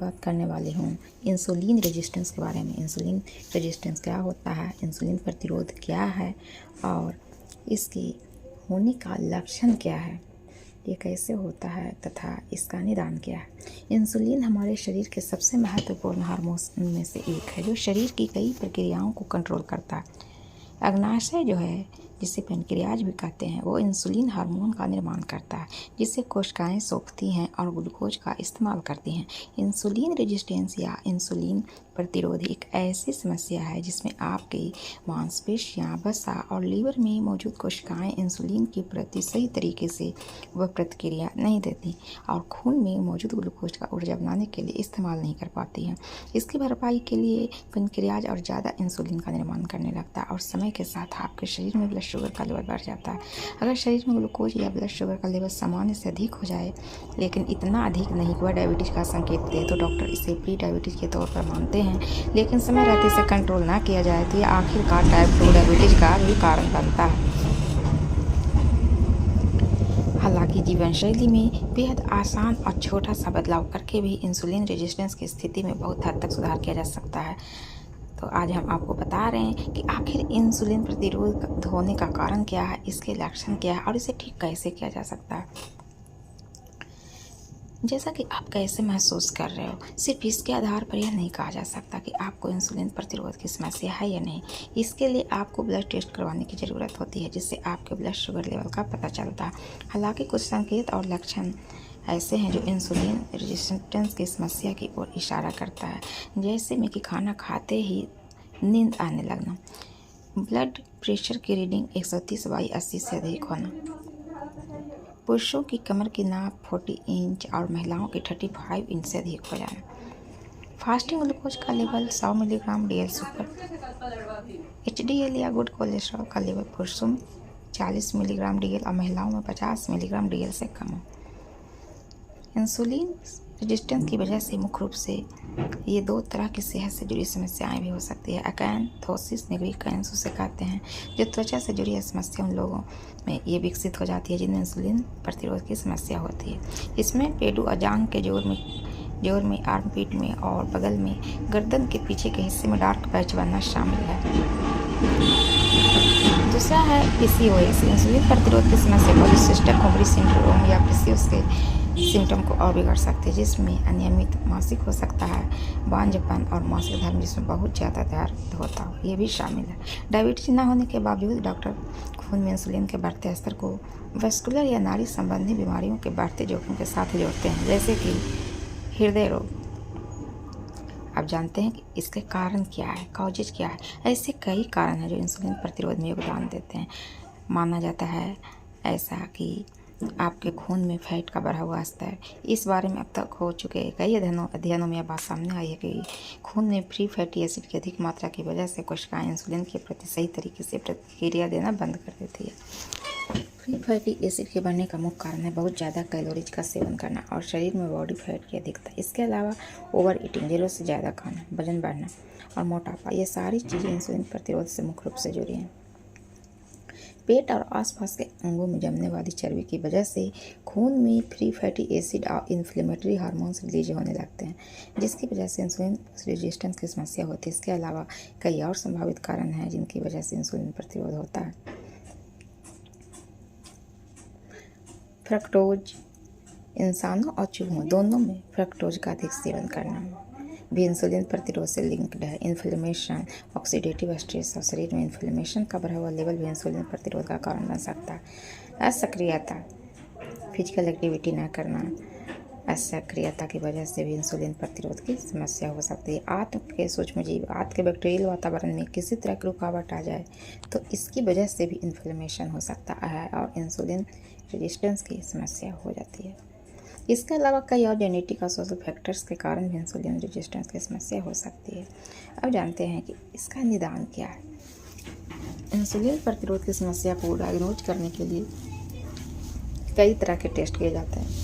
बात करने वाली हूँ इंसुलिन रेजिस्टेंस के बारे में। इंसुलिन रेजिस्टेंस क्या होता है, इंसुलिन प्रतिरोध क्या है और इसके होने का लक्षण क्या है, ये कैसे होता है तथा इसका निदान क्या है। इंसुलिन हमारे शरीर के सबसे महत्वपूर्ण हार्मोन में से एक है जो शरीर की कई प्रक्रियाओं को कंट्रोल करता है। अग्नाशय जो है, जिसे पेनक्रियाज भी कहते हैं, वो इंसुलिन हार्मोन का निर्माण करता है जिसे कोशिकाएं सौंपती हैं और ग्लूकोज का इस्तेमाल करती हैं। इंसुलिन रेजिस्टेंस या इंसुलिन प्रतिरोध एक ऐसी समस्या है जिसमें आपकी मांसपेशियां, वसा और लीवर में मौजूद कोशिकाएं इंसुलिन के प्रति सही तरीके से वह प्रतिक्रिया नहीं देती और खून में मौजूद ग्लूकोज का ऊर्जा बनाने के लिए इस्तेमाल नहीं कर पाती हैं। इसकी भरपाई के लिए पेनक्रियाज और ज़्यादा इंसुलिन का निर्माण करने लगता है और समय के साथ आपके शरीर में ब्लड शुगर का लेवल बढ़ जाता है। अगर शरीर में ग्लूकोज या ब्लड शुगर का लेवल सामान्य से अधिक हो जाए, लेकिन इतना अधिक नहीं कि वह डायबिटीज़ का संकेत दे, तो डॉक्टर इसे प्री डायबिटीज़ के तौर पर मानते हैं। लेकिन समय रहते इसे कंट्रोल ना किया जाए तो यह आखिरकार टाइप 2 डायबिटीज़ का भी कारण बनता है। हालांकि जीवन शैली में बेहद आसान और छोटा सा बदलाव करके भी इंसुलिन रेजिस्टेंस की स्थिति में बहुत हद तक सुधार किया जा सकता है। तो आज हम आपको बता रहे हैं कि आखिर इंसुलिन प्रतिरोध होने का कारण क्या है, इसके लक्षण क्या है और इसे ठीक कैसे किया जा सकता है। जैसा कि आप कैसे महसूस कर रहे हो, सिर्फ इसके आधार पर यह नहीं कहा जा सकता कि आपको इंसुलिन प्रतिरोध की समस्या है या नहीं। इसके लिए आपको ब्लड टेस्ट करवाने की ज़रूरत होती है जिससे आपके ब्लड शुगर लेवल का पता चलता है। हालांकि कुछ संकेत और लक्षण ऐसे हैं जो इंसुलिन रेजिस्टेंस की समस्या की ओर इशारा करता है, जैसे में कि खाना खाते ही नींद आने लगना, ब्लड प्रेशर की रीडिंग 130/80 से अधिक होना, पुरुषों की कमर की नाप 40 इंच और महिलाओं की 35 इंच से अधिक हो जाना, फास्टिंग ग्लूकोज का level 100 milligram DL super, HDL या गुड कोलेस्ट्रॉल का लेवल पुरुषों में 40 मिलीग्राम डीएल और महिलाओं में 50 मिलीग्राम डीएल से कम हो। इंसुलिन रेजिस्टेंस की वजह से मुख्य रूप से ये दो तरह की सेहत से जुड़ी समस्याएं भी हो सकती है। अकैंथोसिस निग्रिकैंस उसे कहते हैं, जो त्वचा से जुड़ी समस्या उन लोगों में ये विकसित हो जाती है जिनमें इंसुलिन प्रतिरोध की समस्या होती है। इसमें पेडू और जांघ के जोर में आर्मपीट में और बगल में गर्दन के पीछे के हिस्से में डार्क पैच बनना शामिल है। दूसरा है पीसीओएस। इंसुलिन प्रतिरोध की समस्या पॉलीसिस्टिक ओवरी सिंड्रोम या पीसीओएस के सिम्टम को और बिगड़ सकते हैं, जिसमें अनियमित मासिक हो सकता है, बांझपन और मासिक धर्म जिसमें बहुत ज़्यादा दर्द होता हो, ये भी शामिल है। डायबिटीज न होने के बावजूद डॉक्टर खून में इंसुलिन के बढ़ते स्तर को वैस्कुलर या नाड़ी संबंधी बीमारियों के बढ़ते जोखिम के साथ जोड़ते हैं, जैसे कि हृदय रोग। आप जानते हैं कि इसके कारण क्या है, कॉजेज क्या है। ऐसे कई कारण हैं जो इंसुलिन प्रतिरोध में योगदान देते हैं। माना जाता है ऐसा कि आपके खून में फैट का बढ़ा हुआ स्तर। इस बारे में अब तक हो चुके कई अध्ययनों में यह बात सामने आई है कि खून में फ्री फैटी एसिड की अधिक मात्रा की वजह से कोशिकाएं इंसुलिन के प्रति सही तरीके से प्रतिक्रिया देना बंद कर देती है। फ्री फैटी एसिड के बढ़ने का मुख्य कारण है बहुत ज़्यादा कैलोरीज का सेवन करना और शरीर में बॉडी फैट की अधिकता। इसके अलावा ओवर ईटिंग, ज़रूरत से ज़्यादा खाना, वजन बढ़ना और मोटापा, ये सारी चीज़ें इंसुलिन प्रतिरोध से मुख्य रूप से जुड़ी हैं। पेट और आसपास के अंगों में जमने वाली चर्बी की वजह से खून में फ्री फैटी एसिड और इन्फ्लेमेटरी हार्मोन्स रिलीज होने लगते हैं, जिसकी वजह से इंसुलिन रेजिस्टेंस की समस्या होती है। इसके अलावा कई और संभावित कारण हैं जिनकी वजह से इंसुलिन प्रतिरोध होता है। फ्रक्टोज, इंसानों और चूहों दोनों में फ्रक्टोज का अधिक सेवन करना भी इंसुलिन प्रतिरोध से लिंक्ड है। इन्फ्लेमेशन, ऑक्सीडेटिव स्ट्रेस और शरीर में इन्फ्लेमेशन का बढ़ा हुआ लेवल भी इंसुलिन प्रतिरोध का कारण बन सकता है। असक्रियता, फिजिकल एक्टिविटी न करना, असक्रियता की वजह से भी इंसुलिन प्रतिरोध की समस्या हो सकती है। आंत के सूक्ष्मजीव, आंत के बैक्टीरियल वातावरण में किसी तरह की रुकावट आ जाए तो इसकी वजह से भी इन्फ्लेमेशन हो सकता है और इंसुलिन रेजिस्टेंस की समस्या हो जाती है। इसके अलावा कई और जेनेटिक और सोशल फैक्टर्स के कारण भी इंसुलिन रेजिस्टेंस की समस्या हो सकती है। अब जानते हैं कि इसका निदान क्या है। इंसुलिन प्रतिरोध की समस्या को डायग्नोज करने के लिए कई तरह के टेस्ट किए जाते हैं।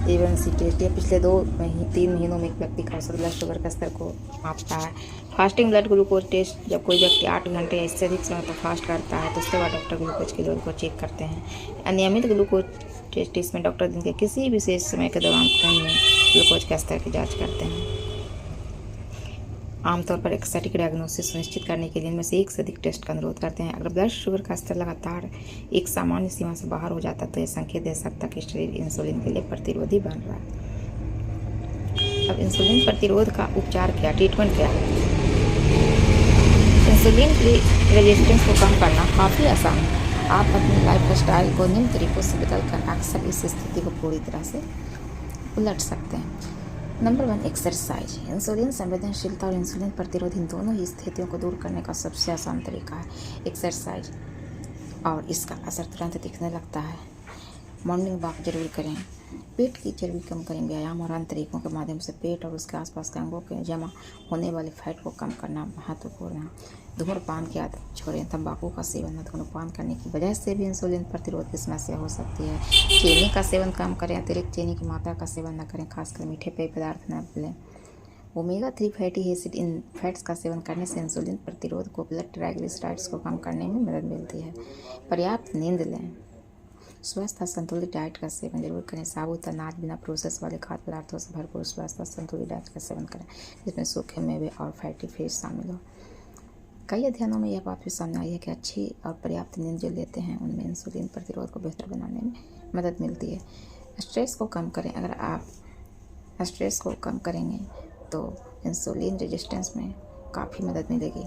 A1C टेस्ट, यह पिछले 3 महीनों में एक व्यक्ति का औसत ब्लड शुगर का स्तर को मापता है। फास्टिंग ब्लड ग्लूकोज टेस्ट, जब कोई व्यक्ति 8 घंटे या इससे अधिक समय तक फास्ट करता है तो उसके बाद डॉक्टर ग्लूकोज के लेवल को चेक करते हैं। अनियमित ग्लूकोज टेस्ट, इसमें डॉक्टर दिन के किसी विशेष समय के दौरान खून में ग्लूकोज के स्तर की जांच करते हैं। आमतौर पर एक सटीक डायग्नोसिस सुनिश्चित करने के लिए इनमें से एक से अधिक टेस्ट का अनुरोध करते हैं। अगर ब्लड शुगर का स्तर लगातार एक सामान्य सीमा से बाहर हो जाता है तो यह संकेत दे सकता है कि शरीर इंसुलिन के लिए प्रतिरोधी बन रहा है। अब इंसुलिन प्रतिरोध का उपचार क्या, ट्रीटमेंट क्या है? इंसुलिन की रेजिस्टेंस को कम करना काफ़ी आसान है। आप अपनी लाइफ स्टाइल को निम्न तरीकों से बदलकर अक्सर इस स्थिति को पूरी तरह से उलट सकते हैं। Number 1, exercise. इंसुलिन संवेदनशीलता और इंसुलिन प्रतिरोध इन दोनों ही स्थितियों को दूर करने का सबसे आसान तरीका है एक्सरसाइज, और इसका असर तुरंत दिखने लगता है। मॉर्निंग वॉक जरूर करें। पेट की चर्बी कम करें। व्यायाम और अन्य तरीकों के माध्यम से पेट और उसके आसपास के अंगों के जमा होने वाले फैट को कम करना महत्वपूर्ण है। धूम्रपान की आदत छोड़ें। तंबाकू का सेवन न धूम्रपान करने की वजह से भी इंसुलिन प्रतिरोध की समस्या हो सकती है। चीनी का सेवन कम करें। अतिरिक्त चीनी की मात्रा का सेवन न करें, खासकर मीठे पेय पदार्थ न लें। Omega 3 fatty acid in fats का सेवन करने से इंसुलिन प्रतिरोध को, ब्लड ट्राइग्लिसराइड्स को कम करने में मदद मिलती है। पर्याप्त नींद लें। स्वस्थ और संतुलित डाइट का सेवन जरूर करें। साबुत अनाज, बिना प्रोसेस वाले खाद्य पदार्थों से भरपूर स्वस्थ और संतुलित डाइट का सेवन करें, जिसमें सूखे मेवे और फैटी फिश शामिल हो। कई अध्ययनों में यह बात भी सामने आई है कि अच्छी और पर्याप्त नींद जो लेते हैं उनमें इंसुलिन प्रतिरोध को बेहतर बनाने में मदद मिलती है। स्ट्रेस को कम करें। अगर आप स्ट्रेस को कम करेंगे तो इंसुलिन रेजिस्टेंस में काफ़ी मदद मिलेगी।